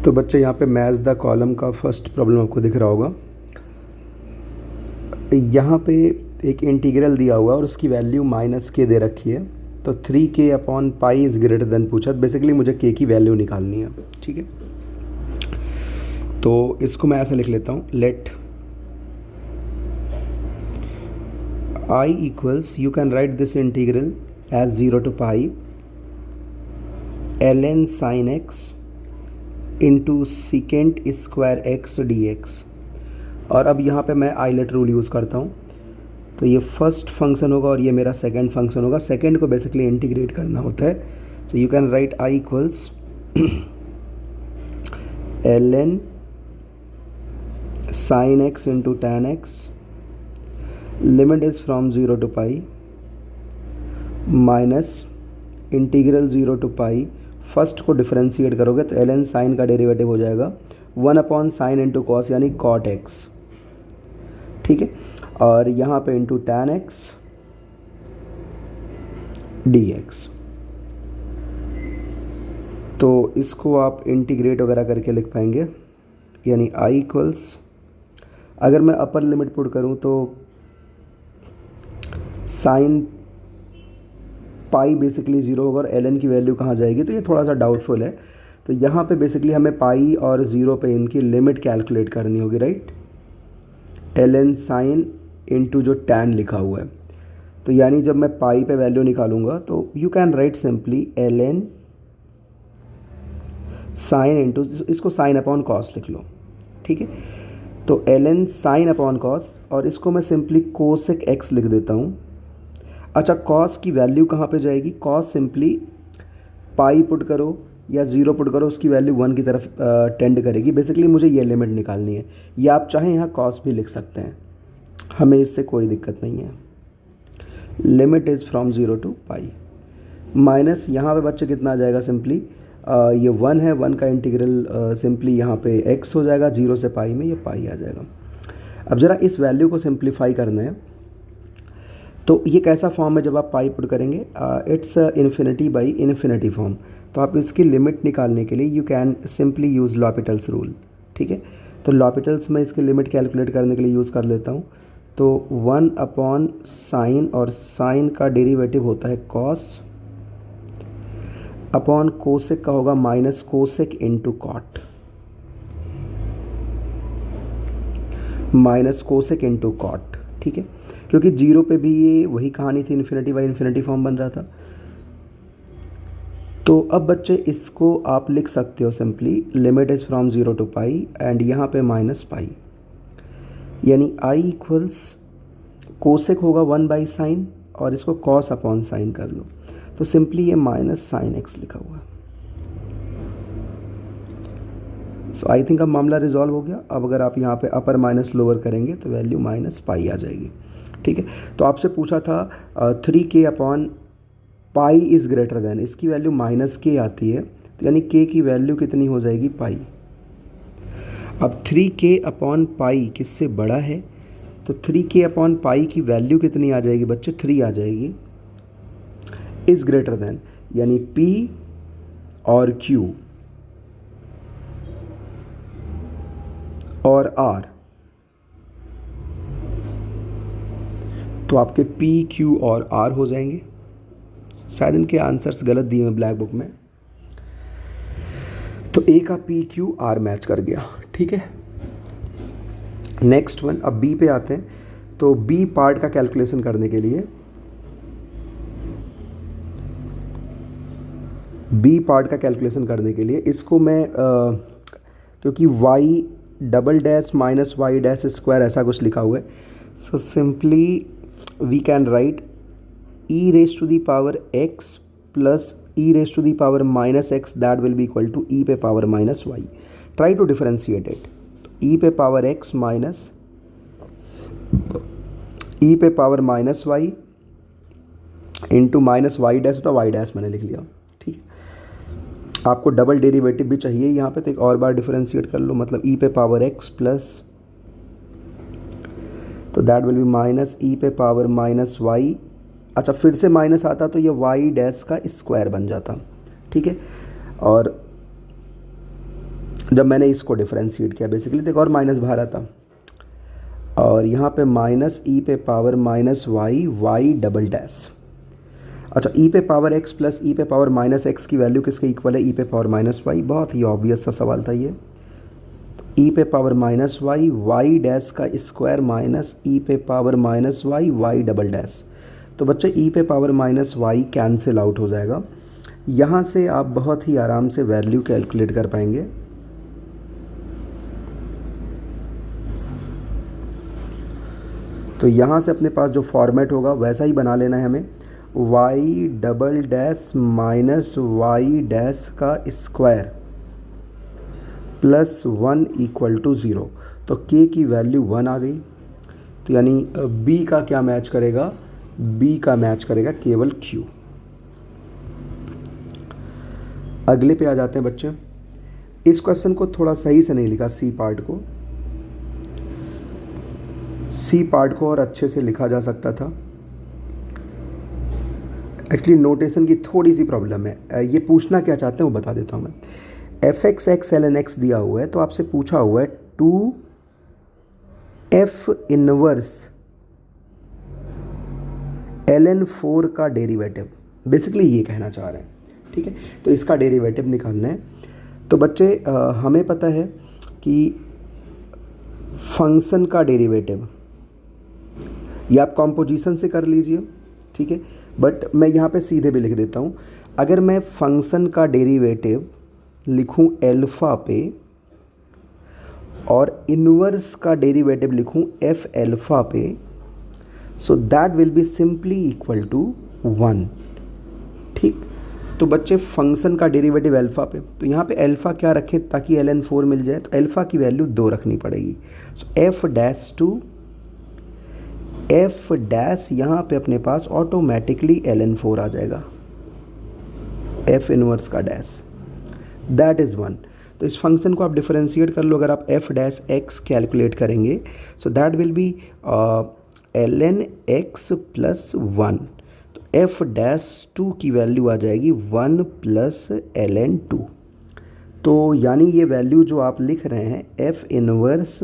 तो बच्चे यहाँ पे मैच द कॉलम का फर्स्ट प्रॉब्लम आपको दिख रहा होगा। यहाँ पे एक इंटीग्रल दिया हुआ है और उसकी वैल्यू -k दे रखी है। तो 3k upon pi is greater than पूछा। बेसिकली मुझे k की वैल्यू निकालनी है, ठीक है। तो इसको मैं ऐसा लिख लेता हूँ, let I equals, you can write this integral as 0 to pi ln sin x into secant square x d x. और अब यहाँ पे मैं आइलेट रूल यूज़ करता हूँ। तो ये फर्स्ट फंक्शन होगा और ये मेरा सेकंड फंक्शन होगा। सेकंड को बेसिकली इंटीग्रेट करना होता है। So you can right I equals ln sin x into tan x, limit is from 0 to pi minus integral 0 to pi. First को डिफरेंशिएट करोगे तो ln साइन का डेरिवेटिव हो जाएगा 1 अपॉन साइन इंटू कॉस यानी कॉट एक्स, ठीक है। और यहाँ पे into tan x d x. तो इसको आप इंटीग्रेट वगैरह करके लिख पाएंगे, यानी I इक्वल्स, अगर मैं अपर लिमिट पुट करूँ तो साइन पाई बेसिकली 0 होगा और ln की वैल्यू कहाँ जाएगी, तो ये थोड़ा सा डाउटफुल है। तो यहाँ पे बेसिकली हमें पाई और 0 पे इनकी लिमिट कैलकुलेट करनी होगी, राइट। ln साइन इंटू जो टैन लिखा हुआ है, तो यानी जब मैं पाई पे वैल्यू निकालूंगा तो you can right simply ln sine into, इसको साइन अपॉन कॉस लिख लो, ठीक है। तो ln साइन अपॉन कॉस, और इसको मैं सिंपली कोसेक एक्स लिख देता हूँ। अच्छा, कॉस की वैल्यू कहाँ पे जाएगी? कॉस सिंपली पाई पुट करो या 0 पुट करो, उसकी वैल्यू 1 की तरफ टेंड करेगी। बेसिकली मुझे ये लिमिट निकालनी है, या आप चाहें यहाँ कॉस भी लिख सकते हैं, हमें इससे कोई दिक्कत नहीं है। Limit is from 0 to pi minus, यहाँ पे बच्चे कितना आ जाएगा, सिंपली ये 1 है, 1 का इंटीग्रल सिंपली यहाँ पे x हो जाएगा, 0 से पाई में ये पाई आ जाएगा। अब ज़रा इस वैल्यू को सिंप्लीफाई करना है। तो ये कैसा फॉर्म है जब आप पाई पुट करेंगे? It's infinity by infinity form. तो आप इसकी लिमिट निकालने के लिए you can simply use L'Hopital's rule, ठीक है। तो लॉपिटल्स में इसकी लिमिट कैलकुलेट करने के लिए यूज़ कर लेता हूँ। तो 1 अपॉन साइन, और साइन का डेरिवेटिव होता है कॉस, अपॉन कोसेक का होगा minus cosec into cot, minus cosec into cot, ठीक है। क्योंकि 0 पे भी ये वही कहानी थी, इन्फिनिटी बाई इन्फिनिटी फॉर्म बन रहा था। तो अब बच्चे इसको आप लिख सकते हो simply, limit is from 0 to pi and यहाँ पे माइनस पाई, यानी I इक्वल्स कोसेक होगा 1 बाई साइन, और इसको कॉस अपॉन साइन कर लो। तो सिंपली ये माइनस साइन एक्स लिखा हुआ है। सो आई थिंक अब मामला रिजॉल्व हो गया। अब अगर आप यहाँ पे अपर माइनस लोअर करेंगे तो वैल्यू माइनस पाई आ जाएगी, ठीक है। तो आपसे पूछा था 3k upon pi is greater than, इसकी वैल्यू -k आती है, तो यानी k की वैल्यू कितनी हो जाएगी, पाई। अब 3k अपॉन पाई किससे बड़ा है? तो 3k अपॉन पाई की वैल्यू कितनी आ जाएगी बच्चे? 3 आ जाएगी। इज़ ग्रेटर देन यानी p और q और r, तो आपके p, q और r हो जाएंगे। शायद इनके आंसर्स गलत दिए हैं ब्लैक बुक में। तो a का p, q, r मैच कर गया, ठीक है। नेक्स्ट वन, अब b पे आते हैं। तो b पार्ट का कैलकुलेशन करने के लिए, इसको मैं क्योंकि y double dash minus y dash square ऐसा कुछ लिखा हुआ है, so simply we can write e raise to the power x plus e raise to the power minus x, that will be equal to e पे power minus y. Try to differentiate it. e पे power x minus e पे power minus y into minus y dash होता है, Y dash मैंने लिख लिया, ठीक है। आपको डबल डेरिवेटिव भी चाहिए यहाँ पे, तो एक और बार डिफरेंशिएट कर लो, मतलब e पे पावर x प्लस, तो that will B minus e पे पावर माइनस वाई। अच्छा, फिर से माइनस आता तो ये वाई डैश का स्क्वायर बन जाता, ठीक है। और जब मैंने इसको डिफरेंशिएट किया बेसिकली देखो और माइनस बाहर आता और यहाँ पे माइनस ई पे power minus y y double dash. अच्छा ई पे पावर एक्स प्लस ई पे पावर माइनस एक्स की वैल्यू किसके इक्वल है? ई पे पावर माइनस वाई। बहुत ही ऑब्वियस सा सवाल था ये। तो ई पे power minus y y dash का स्क्वायर माइनस ई पे power minus y y double dash. तो बच्चे ई पे power minus y cancel out हो जाएगा। यहाँ से आप बहुत ही आराम से वैल्यू कैलकुलेट कर पाएंगे। तो यहाँ से अपने पास जो फॉर्मेट होगा वैसा ही बना लेना है हमें। Y double dash minus y dash का स्क्वायर प्लस 1 इक्वल टू 0। तो के की वैल्यू 1 आ गई। तो यानी बी का क्या मैच करेगा? बी का मैच करेगा केवल क्यू। अगले पे आ जाते हैं बच्चे। इस क्वेश्चन को थोड़ा सही से नहीं लिखा, सी पार्ट को। सी पार्ट को और अच्छे से लिखा जा सकता था। एक्चुअली नोटेशन की थोड़ी सी प्रॉब्लम है। ये पूछना क्या चाहते हैं वो बता देता हूँ मैं। F x x l N x दिया हुआ है तो आपसे पूछा हुआ है 2 एफ इनवर्स एल एन 4 का डेरिवेटिव। बेसिकली ये कहना चाह रहे हैं, ठीक है। तो इसका डेरिवेटिव निकालना है। तो बच्चे हमें पता है कि फंक्शन का डेरिवेटिव ये आप कॉम्पोजिशन से कर लीजिए, ठीक है। बट मैं यहाँ पे सीधे भी लिख देता हूँ। अगर मैं फंक्शन का डेरिवेटिव लिखूँ एल्फ़ा पे और इन्वर्स का डेरिवेटिव लिखूँ एफ एल्फ़ा पे, so that will be simply equal to 1, ठीक। तो बच्चे फंक्शन का डेरिवेटिव एल्फ़ा पे, तो यहाँ पे एल्फ़ा क्या रखें ताकि एल एन 4 मिल जाए? तो एल्फ़ा की वैल्यू 2 रखनी पड़ेगी। So F dash to F dash यहाँ पे अपने पास ऑटोमेटिकली एल एन 4 आ जाएगा, एफ इनवर्स का डैश, दैट इज़ 1। तो इस फंक्शन को आप डिफरेंशिएट कर लो। अगर आप एफ डैश एक्स कैलकुलेट करेंगे so that will be l N x plus 1। तो एफ डैश 2 की वैल्यू आ जाएगी 1 प्लस एल एन 2। तो यानी ये वैल्यू जो आप लिख रहे हैं एफ इनवर्स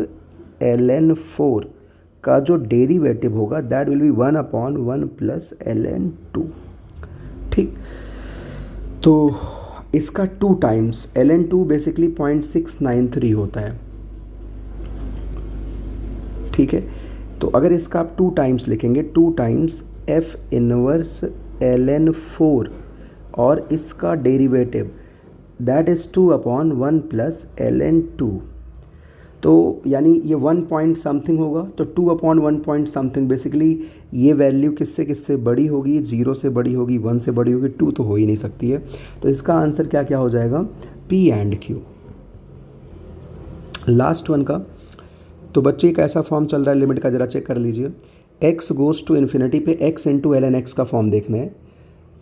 एल एन 4 का जो डेरिवेटिव होगा that will be 1/1 plus l n 2, ठीक। तो इसका 2 टाइम्स एल एन 2 बेसिकली 0.693 होता है, ठीक है। तो अगर इसका आप 2 टाइम्स लिखेंगे, 2 times f inverse l N 4 और इसका derivative that is 2/1 plus l n 2। तो यानी ये 1 पॉइंट समथिंग होगा। तो 2/1 पॉइंट समथिंग बेसिकली ये वैल्यू किससे किससे बड़ी होगी? 0 से बड़ी होगी, 1 से बड़ी होगी, 2 तो हो ही नहीं सकती है। तो इसका आंसर क्या क्या हो जाएगा? P and Q. Last one का तो बच्चे एक ऐसा फॉर्म चल रहा है लिमिट का, ज़रा चेक कर लीजिए। एक्स गोज़ टू इन्फिनिटी पे X into L N X का फॉर्म देखना है।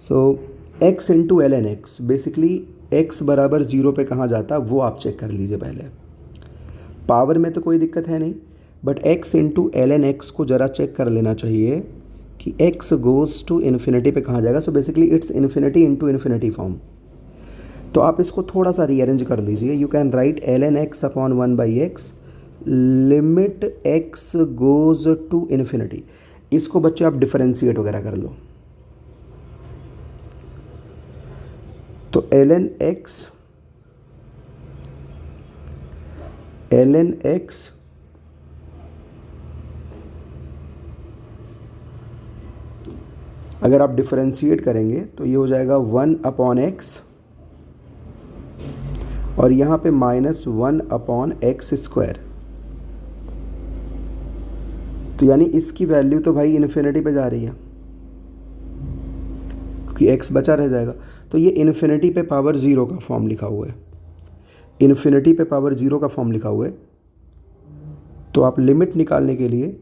So X into L N X basically X बराबर 0 पे कहाँ जाता वो आप चेक कर लीजिए पहले। पावर में तो कोई दिक्कत है नहीं, but x into L N x को ज़रा चेक कर लेना चाहिए कि x गोज़ टू इन्फिनिटी पे कहाँ जाएगा। So basically it's infinity into infinity form. तो आप इसको थोड़ा सा रीअरेंज कर लीजिए। You can write l N x upon 1/x limit x goes to infinity. इसको बच्चे आप डिफरेंशिएट वगैरह कर लो। तो एल एन एक्स अगर आप डिफरेंशिएट करेंगे तो ये हो जाएगा 1/x और यहाँ पे -1/x²। तो यानी इसकी वैल्यू तो भाई इन्फिनिटी पे जा रही है क्योंकि x बचा रह जाएगा। तो ये इन्फिनिटी पे पावर 0 का फॉर्म लिखा हुआ है, इन्फिनिटी पे पावर 0 का फॉर्म लिखा हुआ है। तो आप लिमिट निकालने के लिए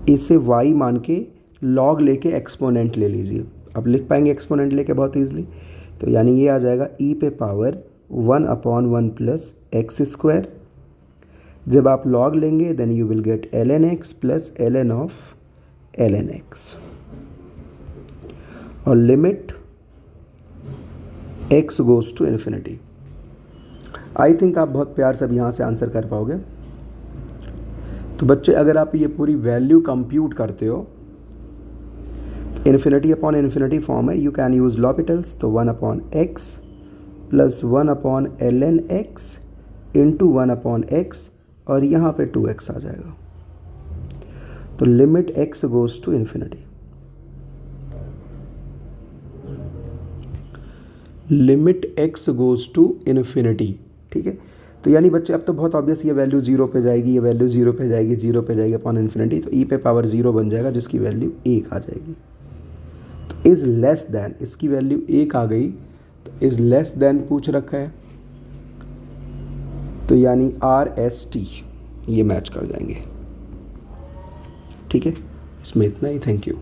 इसे y मान के log लेके एक्सपोनेंट ले लीजिए। आप लिख पाएंगे एक्सपोनेंट लेके बहुत ईजिली। तो यानी ये आ जाएगा e पे पावर 1/1 प्लस x²। जब आप log लेंगे then you will get ln x plus ln of ln x और limit x goes to infinity. I think आप बहुत प्यार से अब यहाँ से आंसर कर पाओगे। तो बच्चे अगर आप ये पूरी वैल्यू कंप्यूट करते हो, इन्फिनिटी अपॉन इन्फिनिटी फॉर्म है, यू कैन यूज़ लॉपिटल्स, तो 1/x plus 1/ln x into 1/x और यहाँ पे 2x आ जाएगा। तो limit x goes to infinity, limit x goes to infinity. ठीक है, तो यानी बच्चे अब तो बहुत ऑब्वियस, ये वैल्यू 0 पे जाएगी, ये वैल्यू 0 पे जाएगी, 0 पे जाएगी अपॉन इन्फिनिटी, तो e पे पावर 0 बन जाएगा जिसकी वैल्यू 1 आ जाएगी। तो इज़ लेस दैन, इसकी वैल्यू 1 आ गई, तो इज़ लेस दैन पूछ रखा है, तो यानी RST ये मैच कर जाएंगे। ठीक है, इसमें इतना ही। Thank you.